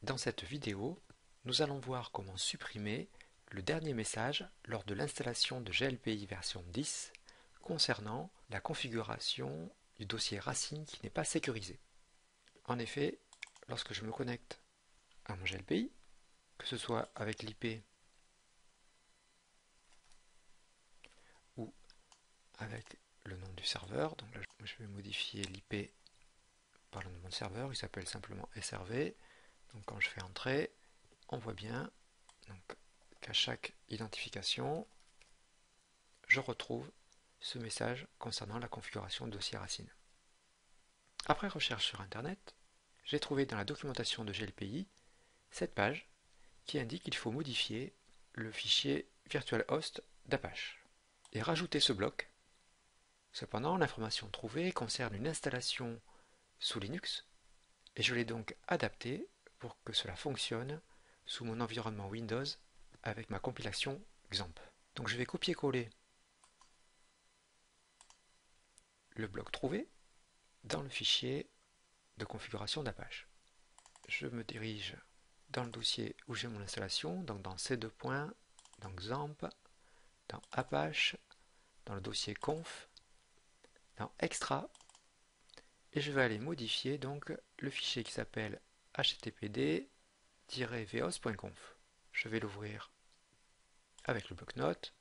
Dans cette vidéo, nous allons voir comment supprimer le dernier message lors de l'installation de GLPI version 10 concernant la configuration du dossier racine qui n'est pas sécurisé. En effet, lorsque je me connecte à mon GLPI, que ce soit avec l'IP ou avec le nom du serveur, donc là je vais modifier l'IP par le nom de mon serveur, il s'appelle simplement SRV. Donc quand je fais entrer, on voit bien qu'à chaque identification, je retrouve ce message concernant la configuration de dossier racine. Après recherche sur Internet, j'ai trouvé dans la documentation de GLPI cette page qui indique qu'il faut modifier le fichier virtualhost d'Apache et rajouter ce bloc. Cependant, l'information trouvée concerne une installation sous Linux et je l'ai donc adapté pour que cela fonctionne sous mon environnement Windows avec ma compilation XAMPP. Donc je vais copier-coller le bloc trouvé dans le fichier de configuration d'Apache. Je me dirige dans le dossier où j'ai mon installation, donc dans ces deux points, dans XAMPP, dans Apache, dans le dossier conf, dans extra, et je vais aller modifier donc le fichier qui s'appelle httpd-veos.conf. Je vais l'ouvrir avec le bloc-notes.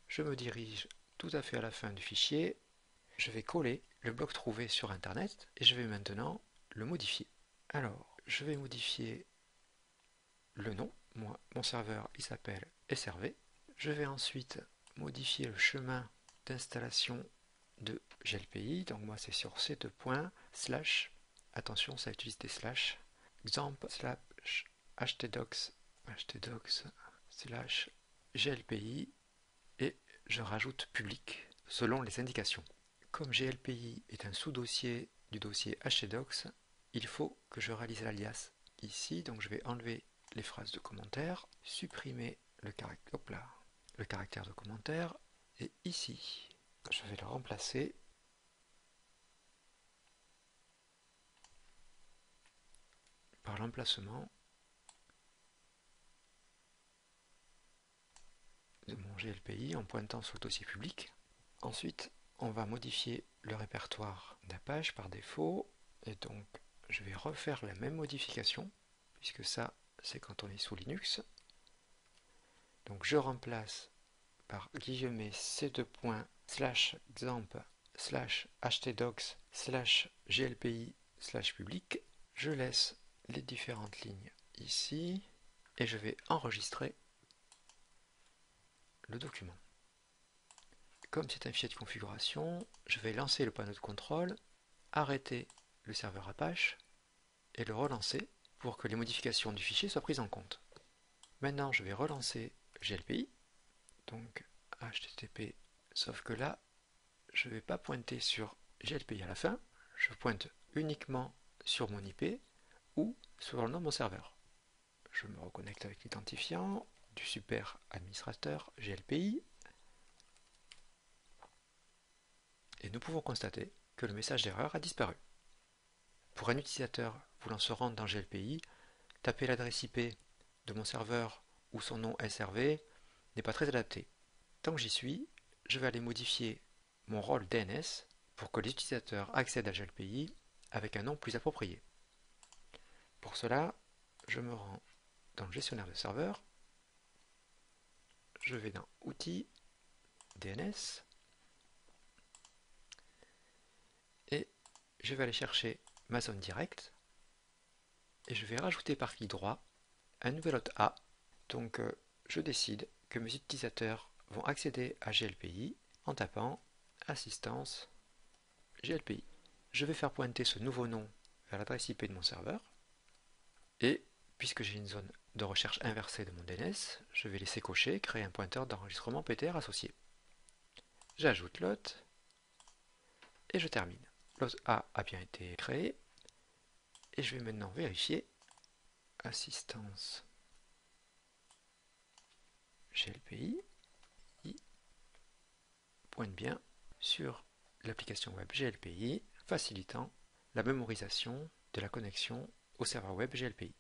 Je me dirige tout à fait à la fin du fichier. Je vais coller le bloc trouvé sur Internet et je vais maintenant le modifier. Alors, je vais modifier le nom. Moi, mon serveur, il s'appelle SRV. Je vais ensuite modifier le chemin d'installation de GLPI. Donc moi, c'est sur ces deux points, slash, attention, ça utilise des slash, XAMPP slash htdocs slash GLPI et je rajoute public selon les indications. Comme GLPI est un sous-dossier du dossier htdocs, il faut que je réalise l'alias ici, donc je vais enlever les phrases de commentaire, supprimer le caractère de commentaire, et ici, je vais le remplacer par l'emplacement de mon GLPI en pointant sur le dossier public. Ensuite, on va modifier le répertoire d'Apache par défaut, et donc je vais refaire la même modification, puisque ça, c'est quand on est sous Linux. Donc je remplace par guillemets ces deux points slash XAMPP slash htdocs slash glpi slash public. Je laisse les différentes lignes ici et je vais enregistrer le document. Comme c'est un fichier de configuration, je vais lancer le panneau de contrôle, arrêter le serveur Apache et le relancer pour que les modifications du fichier soient prises en compte. Maintenant, je vais relancer GLPI, donc HTTP, sauf que là, je ne vais pas pointer sur GLPI à la fin, je pointe uniquement sur mon IP ou sur le nom de mon serveur. Je me reconnecte avec l'identifiant du super administrateur GLPI et nous pouvons constater que le message d'erreur a disparu. Pour un utilisateur voulant se rendre dans GLPI, taper l'adresse IP de mon serveur ou son nom SRV n'est pas très adapté. Tant que j'y suis, je vais aller modifier mon rôle DNS pour que les utilisateurs accèdent à GLPI avec un nom plus approprié. Pour cela, je me rends dans le gestionnaire de serveur, je vais dans Outils, DNS, et je vais aller chercher ma zone directe, et je vais rajouter par clic droit un nouvel hôte A. Donc je décide que mes utilisateurs vont accéder à GLPI en tapant assistance GLPI. Je vais faire pointer ce nouveau nom vers l'adresse IP de mon serveur, et puisque j'ai une zone de recherche inversée de mon DNS, je vais laisser cocher créer un pointeur d'enregistrement PTR associé. J'ajoute l'hôte et je termine. L'hôte A bien été créé et je vais maintenant vérifier assistance GLPI pointe bien sur l'application web GLPI, facilitant la mémorisation de la connexion au serveur web GLPI.